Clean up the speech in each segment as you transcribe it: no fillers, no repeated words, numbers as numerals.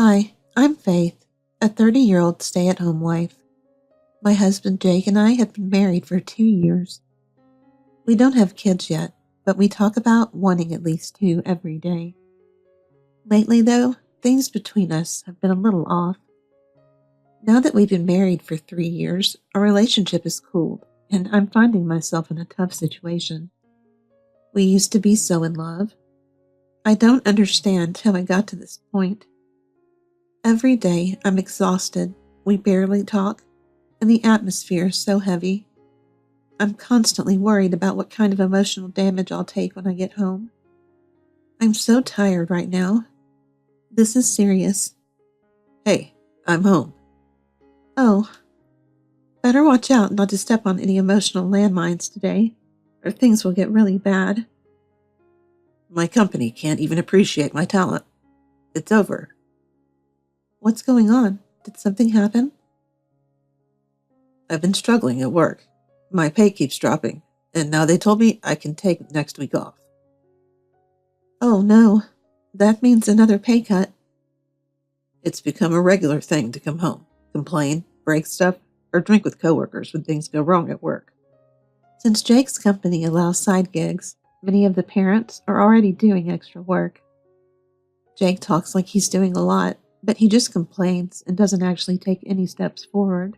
Hi, I'm Faith, a 30-year-old stay-at-home wife. My husband Jake and I have been married for 2 years. We don't have kids yet, but we talk about wanting at least 2 every day. Lately, though, things between us have been a little off. Now that we've been married for 3 years, our relationship has cooled, and I'm finding myself in a tough situation. We used to be so in love. I don't understand how I got to this point. Every day, I'm exhausted, we barely talk, and the atmosphere is so heavy. I'm constantly worried about what kind of emotional damage I'll take when I get home. I'm so tired right now. This is serious. Hey, I'm home. Oh, better watch out not to step on any emotional landmines today, or things will get really bad. My company can't even appreciate my talent. It's over. What's going on? Did something happen? I've been struggling at work. My pay keeps dropping, and now they told me I can take next week off. Oh no, that means another pay cut. It's become a regular thing to come home, complain, break stuff, or drink with coworkers when things go wrong at work. Since Jake's company allows side gigs, many of the parents are already doing extra work. Jake talks like he's doing a lot, but he just complains and doesn't actually take any steps forward.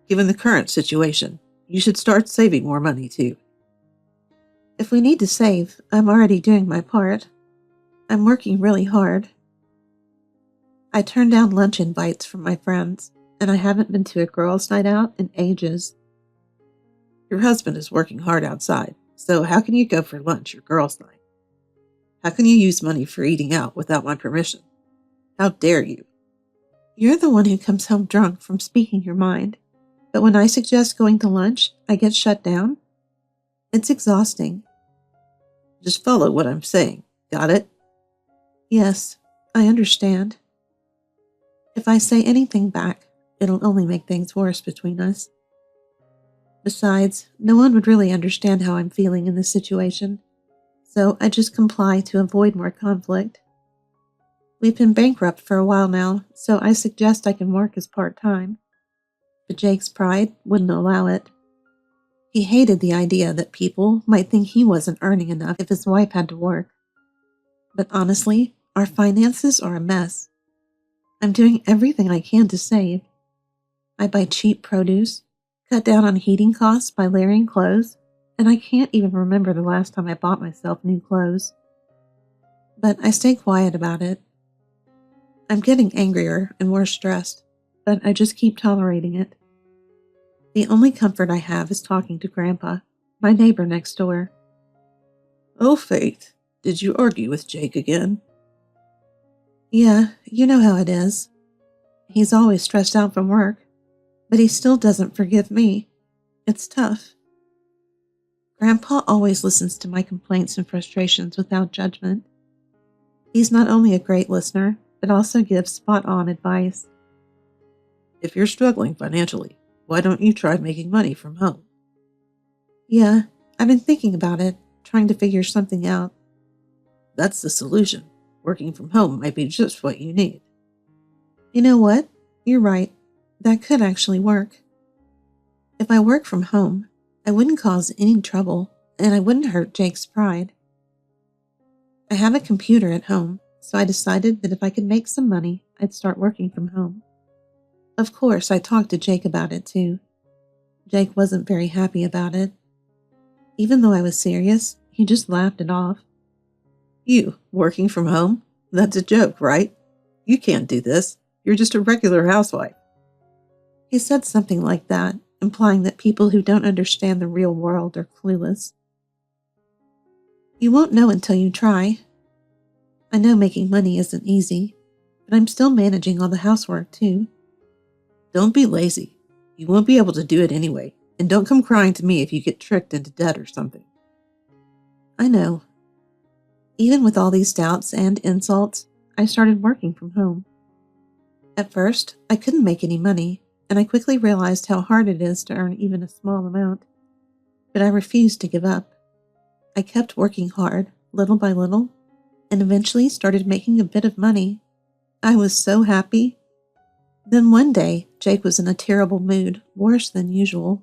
Given the current situation, you should start saving more money too. If we need to save, I'm already doing my part. I'm working really hard. I turned down lunch invites from my friends, and I haven't been to a girls' night out in ages. Your husband is working hard outside, so how can you go for lunch or girls' night? How can you use money for eating out without my permission? How dare you? You're the one who comes home drunk from speaking your mind, but when I suggest going to lunch, I get shut down. It's exhausting. Just follow what I'm saying. Got it? Yes, I understand. If I say anything back, it'll only make things worse between us. Besides, no one would really understand how I'm feeling in this situation, so I just comply to avoid more conflict. We've been bankrupt for a while now, so I suggest I can work as part-time. But Jake's pride wouldn't allow it. He hated the idea that people might think he wasn't earning enough if his wife had to work. But honestly, our finances are a mess. I'm doing everything I can to save. I buy cheap produce, cut down on heating costs by layering clothes, and I can't even remember the last time I bought myself new clothes. But I stay quiet about it. I'm getting angrier and more stressed, but I just keep tolerating it. The only comfort I have is talking to Grandpa, my neighbor next door. Oh, Faith, did you argue with Jake again? Yeah, you know how it is. He's always stressed out from work, but he still doesn't forgive me. It's tough. Grandpa always listens to my complaints and frustrations without judgment. He's not only a great listener, but also gives spot-on advice. If you're struggling financially, why don't you try making money from home? Yeah, I've been thinking about it, trying to figure something out. That's the solution. Working from home might be just what you need. You know what? You're right. That could actually work. If I work from home, I wouldn't cause any trouble, and I wouldn't hurt Jake's pride. I have a computer at home, so I decided that if I could make some money, I'd start working from home. Of course, I talked to Jake about it too. Jake wasn't very happy about it. Even though I was serious, he just laughed it off. You, working from home? That's a joke, right? You can't do this. You're just a regular housewife. He said something like that, implying that people who don't understand the real world are clueless. You won't know until you try. I know making money isn't easy, but I'm still managing all the housework too. Don't be lazy. You won't be able to do it anyway, and don't come crying to me if you get tricked into debt or something. I know. Even with all these doubts and insults, I started working from home. At first, I couldn't make any money, and I quickly realized how hard it is to earn even a small amount. But I refused to give up. I kept working hard, little by little, and eventually started making a bit of money. I was so happy. Then one day, Jake was in a terrible mood, worse than usual.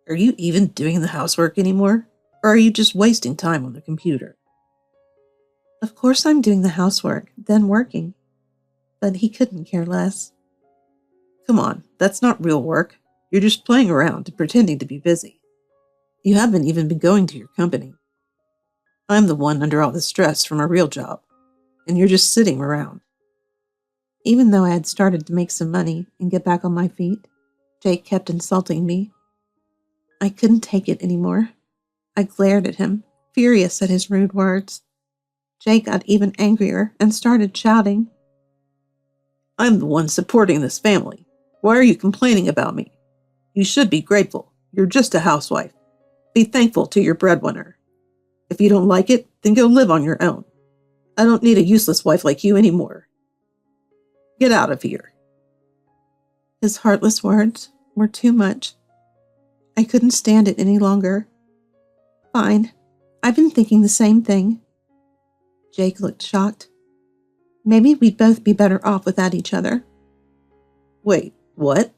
Are you even doing the housework anymore? Or are you just wasting time on the computer? Of course I'm doing the housework, then working. But he couldn't care less. Come on, that's not real work. You're just playing around and pretending to be busy. You haven't even been going to your company. I'm the one under all the stress from a real job, and you're just sitting around. Even though I had started to make some money and get back on my feet, Jake kept insulting me. I couldn't take it anymore. I glared at him, furious at his rude words. Jake got even angrier and started shouting. I'm the one supporting this family. Why are you complaining about me? You should be grateful. You're just a housewife. Be thankful to your breadwinner. If you don't like it, then go live on your own. I don't need a useless wife like you anymore. Get out of here. His heartless words were too much. I couldn't stand it any longer. Fine. I've been thinking the same thing. Jake looked shocked. Maybe we'd both be better off without each other. Wait, what?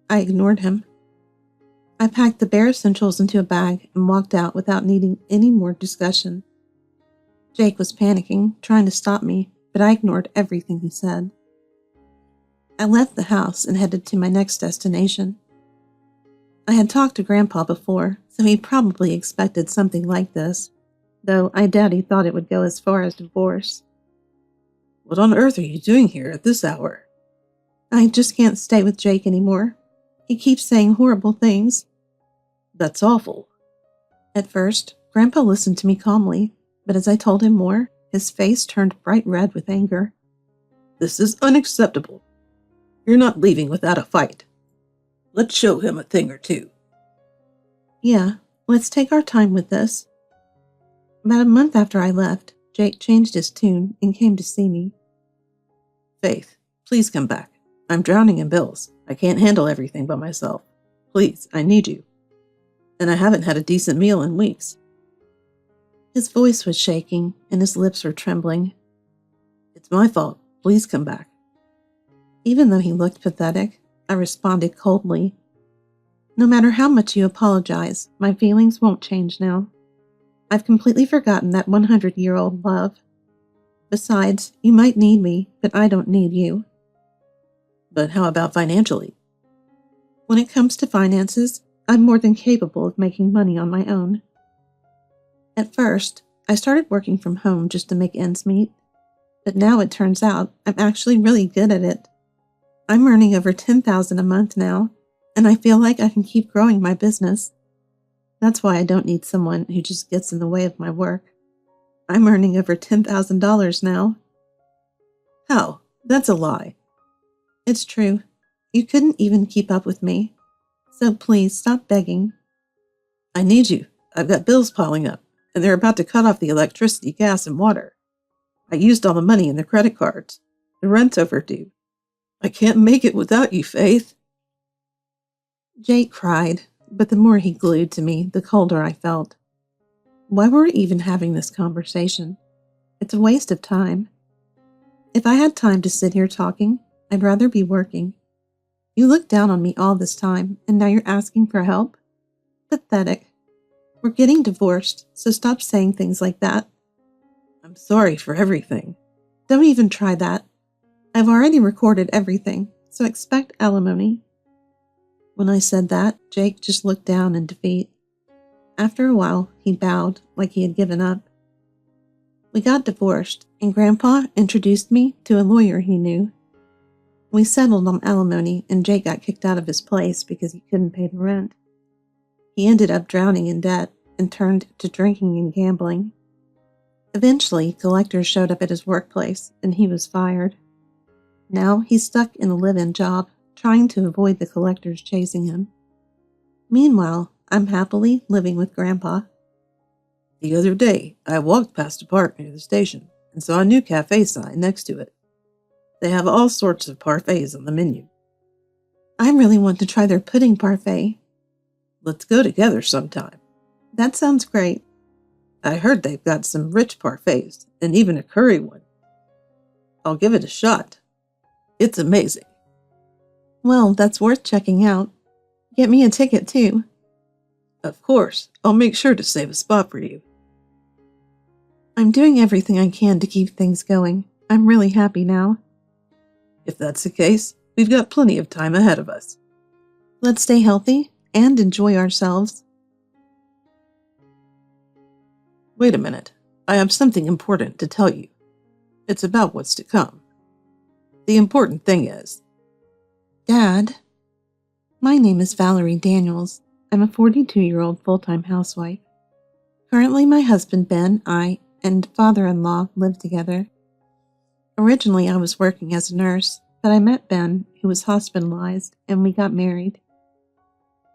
I ignored him. I packed the bare essentials into a bag and walked out without needing any more discussion. Jake was panicking, trying to stop me, but I ignored everything he said. I left the house and headed to my next destination. I had talked to Grandpa before, so he probably expected something like this, though I doubt he thought it would go as far as divorce. What on earth are you doing here at this hour? I just can't stay with Jake anymore. He keeps saying horrible things. That's awful. At first, Grandpa listened to me calmly, but as I told him more, his face turned bright red with anger. This is unacceptable. You're not leaving without a fight. Let's show him a thing or two. Yeah, let's take our time with this. About a month after I left, Jake changed his tune and came to see me. Faith, please come back. I'm drowning in bills. I can't handle everything by myself. Please, I need you. And I haven't had a decent meal in weeks. His voice was shaking and his lips were trembling. It's my fault. Please come back. Even though he looked pathetic, I responded coldly. No matter how much you apologize, my feelings won't change now. I've completely forgotten that 100-year-old love. Besides, you might need me, but I don't need you. But how about financially? When it comes to finances, I'm more than capable of making money on my own. At first, I started working from home just to make ends meet, but now it turns out I'm actually really good at it. I'm earning over $10,000 a month now, and I feel like I can keep growing my business. That's why I don't need someone who just gets in the way of my work. I'm earning over $10,000 now. How? That's a lie. It's true. You couldn't even keep up with me. So please stop begging. I need you. I've got bills piling up, and they're about to cut off the electricity, gas, and water. I used all the money in the credit cards. The rent's overdue. I can't make it without you, Faith. Jake cried, but the more he glued to me, the colder I felt. Why were we even having this conversation? It's a waste of time. If I had time to sit here talking, I'd rather be working. You looked down on me all this time, and now you're asking for help? Pathetic. We're getting divorced, so stop saying things like that. I'm sorry for everything. Don't even try that. I've already recorded everything, so expect alimony. When I said that, Jake just looked down in defeat. After a while, he bowed like he had given up. We got divorced, and Grandpa introduced me to a lawyer he knew. We settled on alimony, and Jake got kicked out of his place because he couldn't pay the rent. He ended up drowning in debt and turned to drinking and gambling. Eventually, collectors showed up at his workplace, and he was fired. Now he's stuck in a live-in job, trying to avoid the collectors chasing him. Meanwhile, I'm happily living with Grandpa. The other day, I walked past a park near the station and saw a new cafe sign next to it. They have all sorts of parfaits on the menu. I really want to try their pudding parfait. Let's go together sometime. That sounds great. I heard they've got some rich parfaits and even a curry one. I'll give it a shot. It's amazing. Well, that's worth checking out. Get me a ticket, too. Of course, I'll make sure to save a spot for you. I'm doing everything I can to keep things going. I'm really happy now. If that's the case, we've got plenty of time ahead of us. Let's stay healthy and enjoy ourselves. Wait a minute. I have something important to tell you. It's about what's to come. The important thing is, Dad, my name is Valerie Daniels. I'm a 42-year-old full-time housewife. Currently, my husband Ben, I, and father-in-law live together. Originally, I was working as a nurse, but I met Ben, who was hospitalized, and we got married.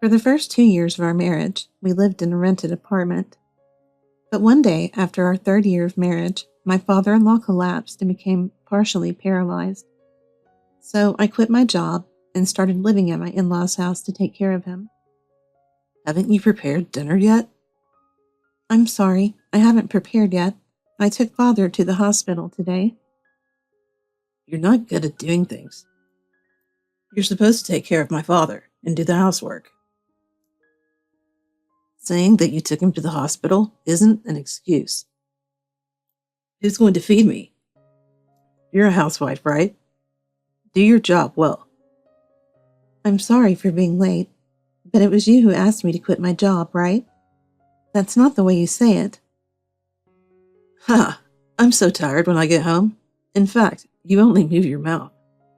For the first 2 years of our marriage, we lived in a rented apartment. But one day, after our 3rd year of marriage, my father-in-law collapsed and became partially paralyzed. So I quit my job and started living at my in-laws' house to take care of him. haven't you prepared dinner yet? I'm sorry, I haven't prepared yet. I took Father to the hospital today. You're not good at doing things. You're supposed to take care of my father and do the housework. Saying that you took him to the hospital isn't an excuse. Who's going to feed me? You're a housewife, right? Do your job well. I'm sorry for being late, but it was you who asked me to quit my job, right? That's not the way you say it. Ha! I'm so tired when I get home. In fact, you only move your mouth.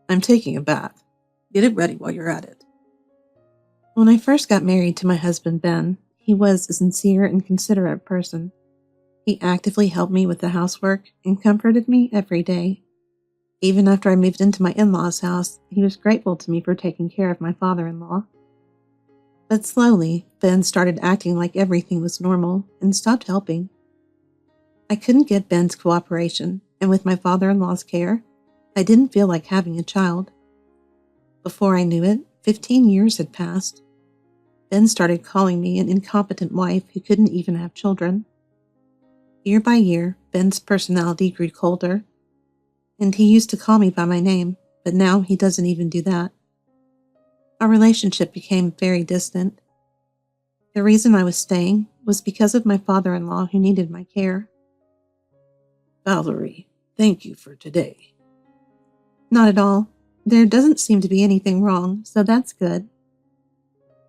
I'm taking a bath. Get it ready while you're at it. When I first got married to my husband Ben, he was a sincere and considerate person. He actively helped me with the housework and comforted me every day. Even after I moved into my in-laws' house, he was grateful to me for taking care of my father-in-law. But slowly, Ben started acting like everything was normal and stopped helping. I couldn't get Ben's cooperation, and with my father-in-law's care, I didn't feel like having a child. Before I knew it, 15 years had passed. Ben started calling me an incompetent wife who couldn't even have children. Year by year, Ben's personality grew colder, and he used to call me by my name, but now he doesn't even do that. Our relationship became very distant. The reason I was staying was because of my father-in-law who needed my care. Valerie, thank you for today. Not at all. There doesn't seem to be anything wrong, so that's good.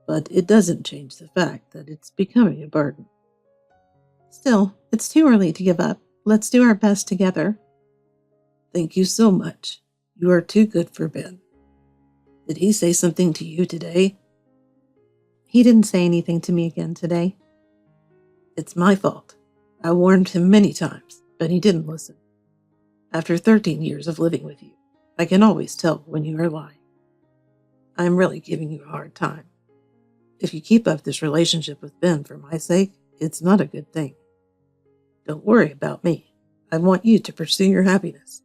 But it doesn't change the fact that it's becoming a burden. Still, it's too early to give up. Let's do our best together. Thank you so much. You are too good for Ben. Did he say something to you today? He didn't say anything to me again today. It's my fault. I warned him many times, but he didn't listen. After 13 years of living with you, I can always tell when you are lying. I'm really giving you a hard time. If you keep up this relationship with Ben for my sake, it's not a good thing. Don't worry about me. I want you to pursue your happiness.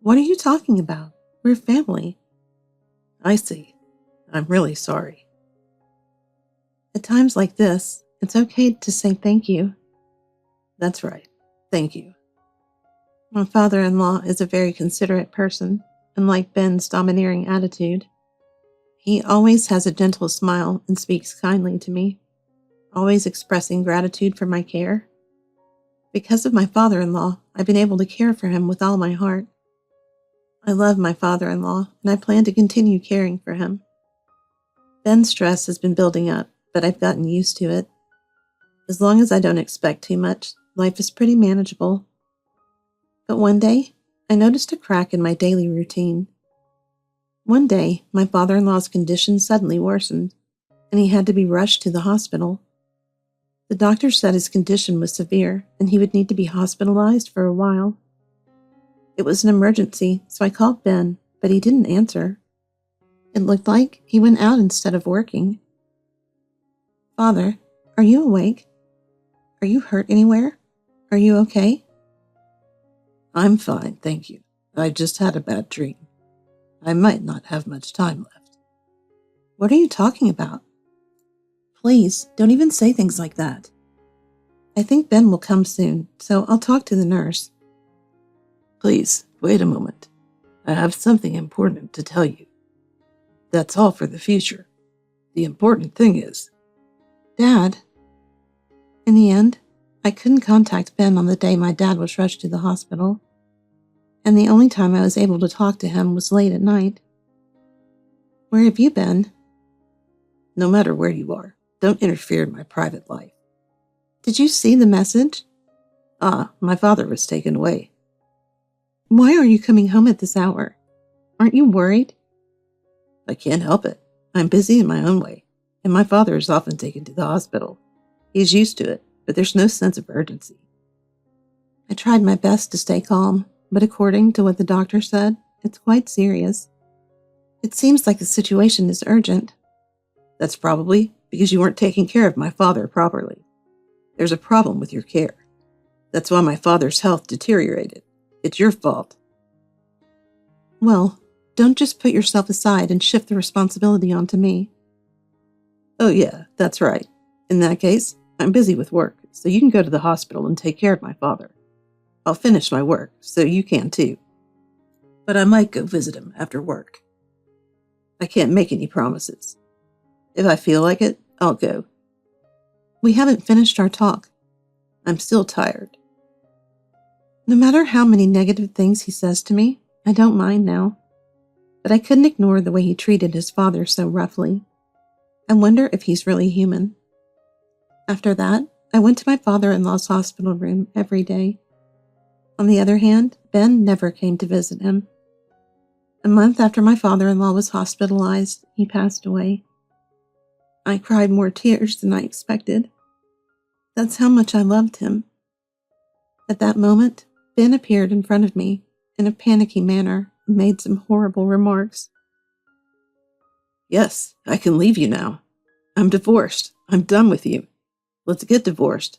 What are you talking about? We're family. I see. I'm really sorry. At times like this, it's okay to say thank you. That's right. Thank you. My father-in-law is a very considerate person, unlike Ben's domineering attitude. He always has a gentle smile and speaks kindly to me, always expressing gratitude for my care. Because of my father-in-law, I've been able to care for him with all my heart. I love my father-in-law, and I plan to continue caring for him. Ben's stress has been building up, but I've gotten used to it. As long as I don't expect too much, life is pretty manageable. But one day, I noticed a crack in my daily routine. One day, my father-in-law's condition suddenly worsened, and he had to be rushed to the hospital. The doctor said his condition was severe, and he would need to be hospitalized for a while. It was an emergency, so I called Ben, but he didn't answer. It looked like he went out instead of working. Father, are you awake? Are you hurt anywhere? Are you okay? I'm fine, thank you. I just had a bad dream. I might not have much time left. What are you talking about? Please, don't even say things like that. I think Ben will come soon, so I'll talk to the nurse. Please, Wait a moment. I have something important to tell you. That's all for the future. The important thing is, Dad. In the end, I couldn't contact Ben on the day my dad was rushed to the hospital, and the only time I was able to talk to him was late at night. Where have you been? no matter where you are, don't interfere in my private life. Did you see the message? My father was taken away. Why are you coming home at this hour? Aren't you worried? I can't help it. I'm busy in my own way, and my father is often taken to the hospital. He's used to it, but there's no sense of urgency. I tried my best to stay calm, but according to what the doctor said, it's quite serious. It seems like the situation is urgent. That's probably because you weren't taking care of my father properly. There's a problem with your care. That's why my father's health deteriorated. It's your fault. Well, don't just put yourself aside and shift the responsibility onto me. Oh yeah, that's right. In that case, I'm busy with work, so you can go to the hospital and take care of my father. I'll finish my work, so you can too. But I might go visit him after work. I can't make any promises. If I feel like it, I'll go. We haven't finished our talk. I'm still tired. No matter how many negative things he says to me, I don't mind now. But I couldn't ignore the way he treated his father so roughly. I wonder if he's really human. After that, I went to my father-in-law's hospital room every day. On the other hand, Ben never came to visit him. A month after my father-in-law was hospitalized, he passed away. I cried more tears than I expected. That's how much I loved him. At that moment, Ben appeared in front of me in a panicky manner and made some horrible remarks. Yes, I can leave you now. I'm divorced. I'm done with you. Let's get divorced.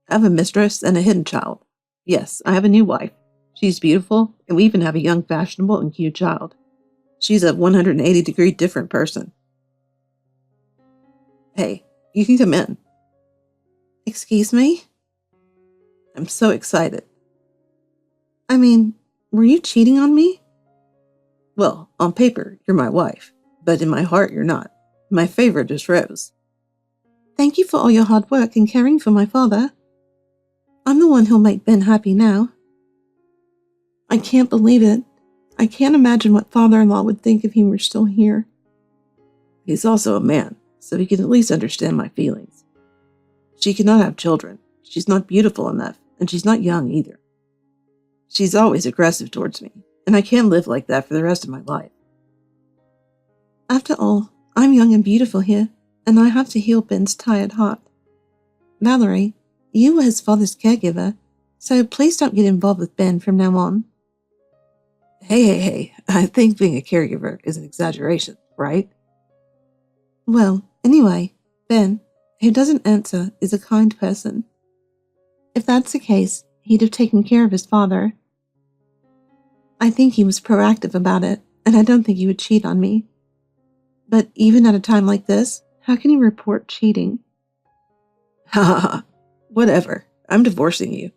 I have a mistress and a hidden child. Yes, I have a new wife. She's beautiful, and we even have a young, fashionable, and cute child. She's a 180-degree different person. Hey, you can come in. Excuse me? I'm so excited. I mean, were you cheating on me? Well, on paper, you're my wife, but in my heart, you're not. My favorite is Rose. Thank you for all your hard work in caring for my father. I'm the one who'll make Ben happy now. I can't believe it. I can't imagine what father-in-law would think if he were still here. He's also a man, so he can at least understand my feelings. She cannot have children. She's not beautiful enough, and she's not young either. She's always aggressive towards me, and I can't live like that for the rest of my life. After all, I'm young and beautiful here, and I have to heal Ben's tired heart. Valerie, you were his father's caregiver, so please don't get involved with Ben from now on. Hey, I think being a caregiver is an exaggeration, right? Well, anyway, Ben, who doesn't answer, is a kind person. If that's the case, he'd have taken care of his father. I think he was proactive about it, and I don't think he would cheat on me. But even at a time like this, how can he report cheating? Ha ha ha. Whatever. I'm divorcing you.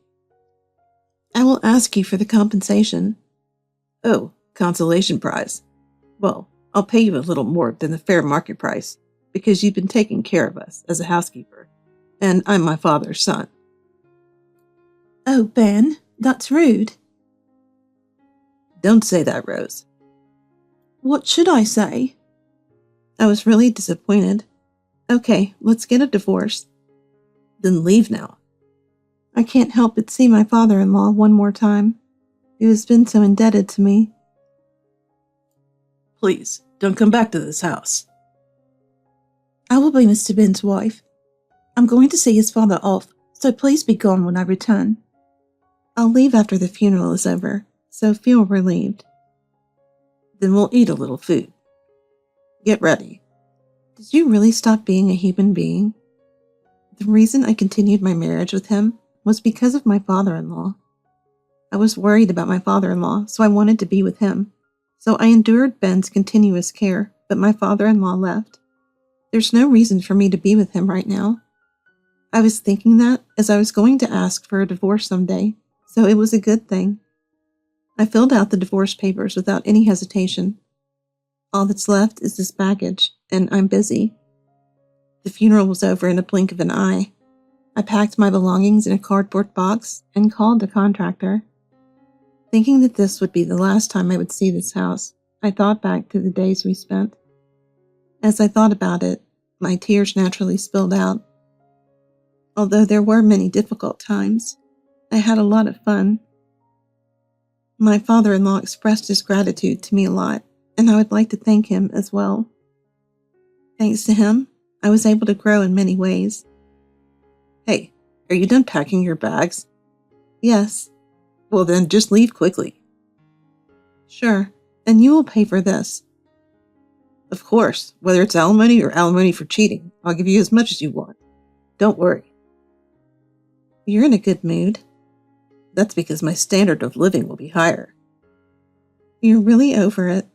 I will ask you for the compensation. Oh, consolation prize. Well, I'll pay you a little more than the fair market price because you've been taking care of us as a housekeeper, and I'm my father's son. Oh, Ben, that's rude. Don't say that, Rose. What should I say? I was really disappointed. Okay, let's get a divorce. Then leave now. I can't help but see my father-in-law one more time. He has been so indebted to me. Please, don't come back to this house. I will be Mr. Ben's wife. I'm going to see his father off, so please be gone when I return. I'll leave after the funeral is over, so feel relieved. Then we'll eat a little food. Get ready. Did you really stop being a human being? The reason I continued my marriage with him was because of my father-in-law. I was worried about my father-in-law, so I wanted to be with him. So I endured Ben's continuous care, but my father-in-law left. There's no reason for me to be with him right now. I was thinking that as I was going to ask for a divorce someday, so it was a good thing. I filled out the divorce papers without any hesitation. All that's left is this baggage, and I'm busy. The funeral was over in a blink of an eye. I packed my belongings in a cardboard box and called the contractor. Thinking that this would be the last time I would see this house, I thought back to the days we spent. As I thought about it, my tears naturally spilled out. Although there were many difficult times, I had a lot of fun. My father-in-law expressed his gratitude to me a lot, and I would like to thank him as well. Thanks to him, I was able to grow in many ways. Hey, are you done packing your bags? Yes. Well then, just leave quickly. Sure, and you will pay for this. Of course, whether it's alimony or alimony for cheating, I'll give you as much as you want. Don't worry. You're in a good mood. That's because my standard of living will be higher. You're really over it.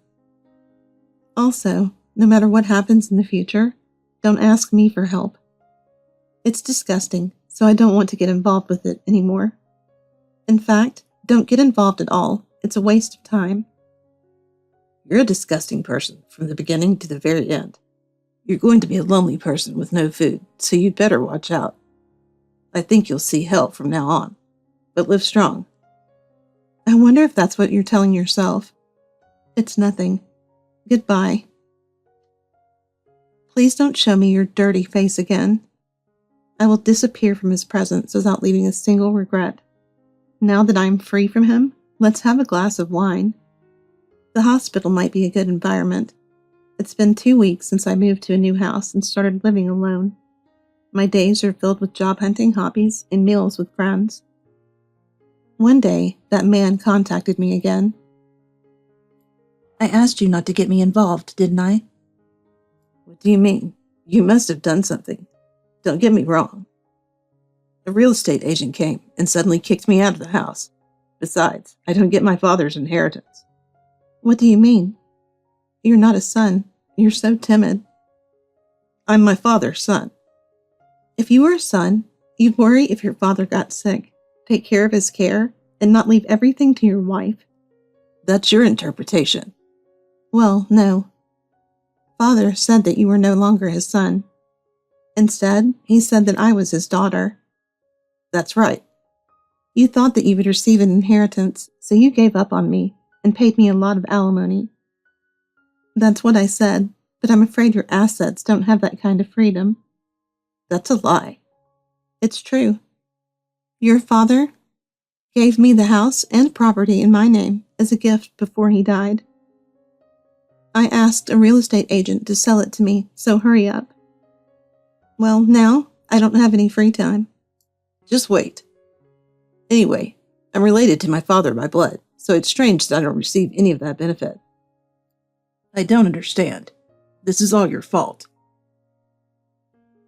Also, no matter what happens in the future, don't ask me for help. It's disgusting, so I don't want to get involved with it anymore. In fact, don't get involved at all. It's a waste of time. You're a disgusting person from the beginning to the very end. You're going to be a lonely person with no food, so you'd better watch out. I think you'll see hell from now on, but live strong. I wonder if that's what you're telling yourself. It's nothing. Goodbye. Please don't show me your dirty face again. I will disappear from his presence without leaving a single regret. Now that I am free from him, let's have a glass of wine. The hospital might be a good environment. It's been 2 weeks since I moved to a new house and started living alone. My days are filled with job hunting hobbies and meals with friends. One day, that man contacted me again. I asked you not to get me involved, didn't I? What do you mean? You must have done something. Don't get me wrong. A real estate agent came and suddenly kicked me out of the house. Besides, I don't get my father's inheritance. What do you mean? You're not a son. You're so timid. I'm my father's son. If you were a son, you'd worry if your father got sick, take care of his care, and not leave everything to your wife. That's your interpretation. Well, no. Father said that you were no longer his son. Instead, he said that I was his daughter. That's right. You thought that you would receive an inheritance, so you gave up on me and paid me a lot of alimony. That's what I said, but I'm afraid your assets don't have that kind of freedom. That's a lie. It's true. Your father gave me the house and property in my name as a gift before he died. I asked a real estate agent to sell it to me, so hurry up. Well, now I don't have any free time. Just wait. Anyway, I'm related to my father by blood, so it's strange that I don't receive any of that benefit. I don't understand. This is all your fault.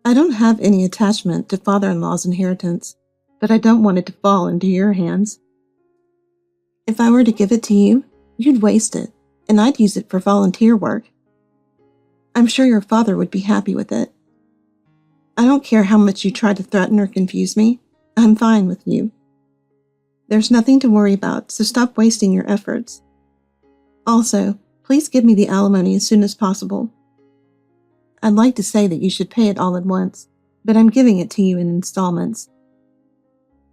I don't have any attachment to father-in-law's inheritance, but I don't want it to fall into your hands. If I were to give it to you, you'd waste it, and I'd use it for volunteer work. I'm sure your father would be happy with it. I don't care how much you try to threaten or confuse me. I'm fine with you. There's nothing to worry about, so stop wasting your efforts. Also, please give me the alimony as soon as possible. I'd like to say that you should pay it all at once, but I'm giving it to you in installments.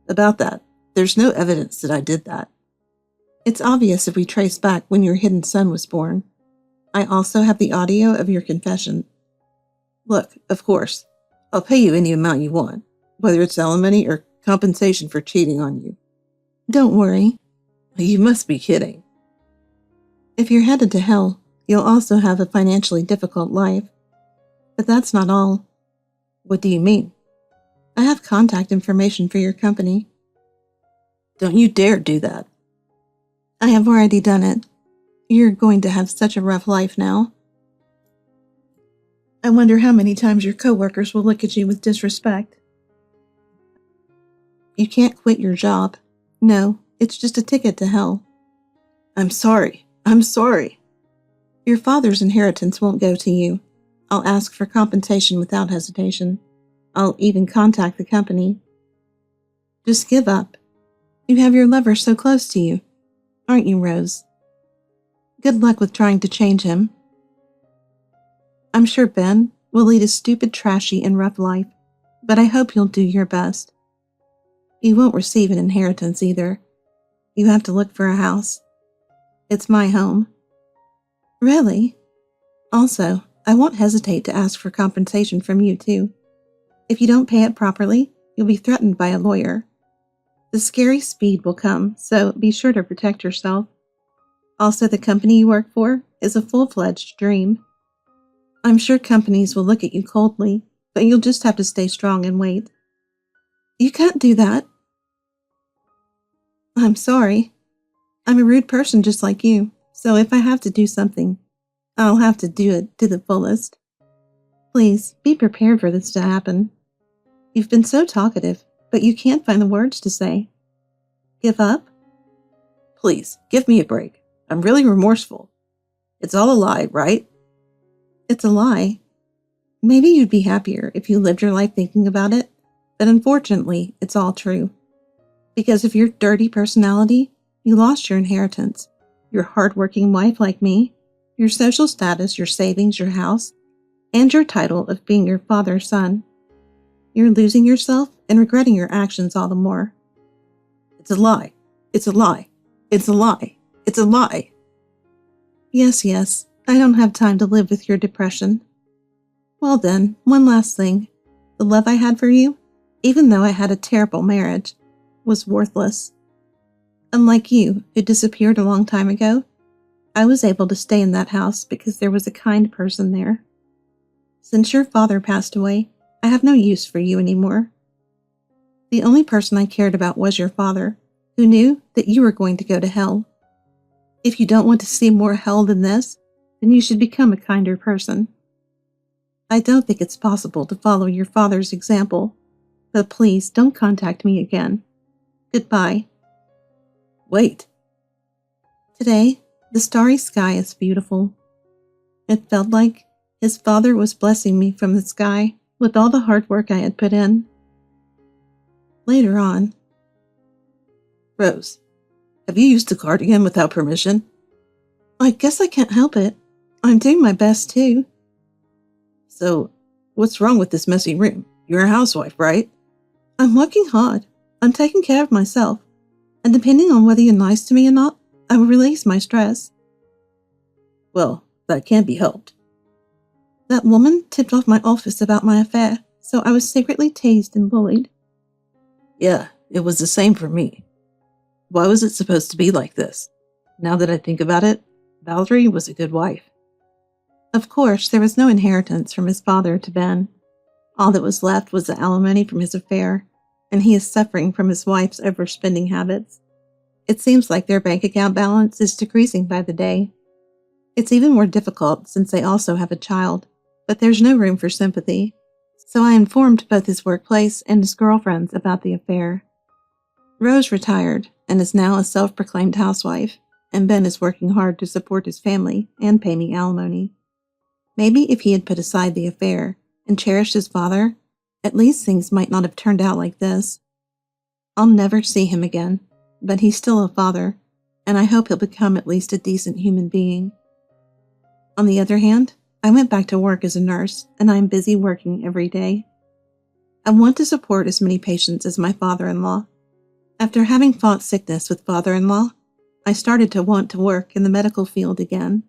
About that, there's no evidence that I did that. It's obvious if we trace back when your hidden son was born. I also have the audio of your confession. Look, of course, I'll pay you any amount you want, whether it's alimony or compensation for cheating on you. Don't worry. You must be kidding. If you're headed to hell, you'll also have a financially difficult life. But that's not all. What do you mean? I have contact information for your company. Don't you dare do that. I have already done it. You're going to have such a rough life now. I wonder how many times your coworkers will look at you with disrespect. You can't quit your job. No, it's just a ticket to hell. I'm sorry. I'm sorry. Your father's inheritance won't go to you. I'll ask for compensation without hesitation. I'll even contact the company. Just give up. You have your lover so close to you. aren't you, Rose? Good luck with trying to change him. I'm sure Ben will lead a stupid, trashy, and rough life, but I hope you'll do your best. You won't receive an inheritance either. You have to look for a house. It's my home. Really? Also, I won't hesitate to ask for compensation from you, too. If you don't pay it properly, you'll be threatened by a lawyer. The scary speed will come, so be sure to protect yourself. Also, the company you work for is a full-fledged dream. I'm sure companies will look at you coldly, but you'll just have to stay strong and wait. You can't do that. I'm sorry. I'm a rude person just like you, so if I have to do something, I'll have to do it to the fullest. Please, be prepared for this to happen. You've been so talkative, but you can't find the words to say. Give up? Please, give me a break. I'm really remorseful. It's all a lie, right? It's a lie. Maybe you'd be happier if you lived your life thinking about it, but unfortunately, it's all true. Because of your dirty personality, you lost your inheritance, your hard-working wife like me, your social status, your savings, your house, and your title of being your father's son. You're losing yourself and regretting your actions all the more. It's a lie. It's a lie. It's a lie. It's a lie. Yes, I don't have time to live with your depression. Well then, one last thing. The love I had for you, even though I had a terrible marriage, was worthless. Unlike you, who disappeared a long time ago, I was able to stay in that house because there was a kind person there. Since your father passed away, I have no use for you anymore. The only person I cared about was your father, who knew that you were going to go to hell. If you don't want to see more hell than this, then you should become a kinder person. I don't think it's possible to follow your father's example, but please don't contact me again. Goodbye. Wait. Today, the starry sky is beautiful. It felt like his father was blessing me from the sky with all the hard work I had put in. Later on. Rose, have you used the cardigan without permission? I guess I can't help it. I'm doing my best too. So, what's wrong with this messy room? You're a housewife, right? I'm working hard. I'm taking care of myself. And depending on whether you're nice to me or not, I will release my stress. Well, that can't be helped. That woman tipped off my office about my affair, so I was secretly teased and bullied. Yeah, it was the same for me. Why was it supposed to be like this? Now that I think about it, Valerie was a good wife. Of course, there was no inheritance from his father to Ben. All that was left was the alimony from his affair, and he is suffering from his wife's overspending habits. It seems like their bank account balance is decreasing by the day. It's even more difficult since they also have a child, but there's no room for sympathy. So I informed both his workplace and his girlfriends about the affair. Rose retired and is now a self-proclaimed housewife, and Ben is working hard to support his family and pay me alimony. Maybe if he had put aside the affair and cherished his father, at least things might not have turned out like this. I'll never see him again, but he's still a father, and I hope he'll become at least a decent human being. On the other hand, I went back to work as a nurse, and I'm busy working every day. I want to support as many patients as my father-in-law. After having fought sickness with father-in-law, I started to want to work in the medical field again.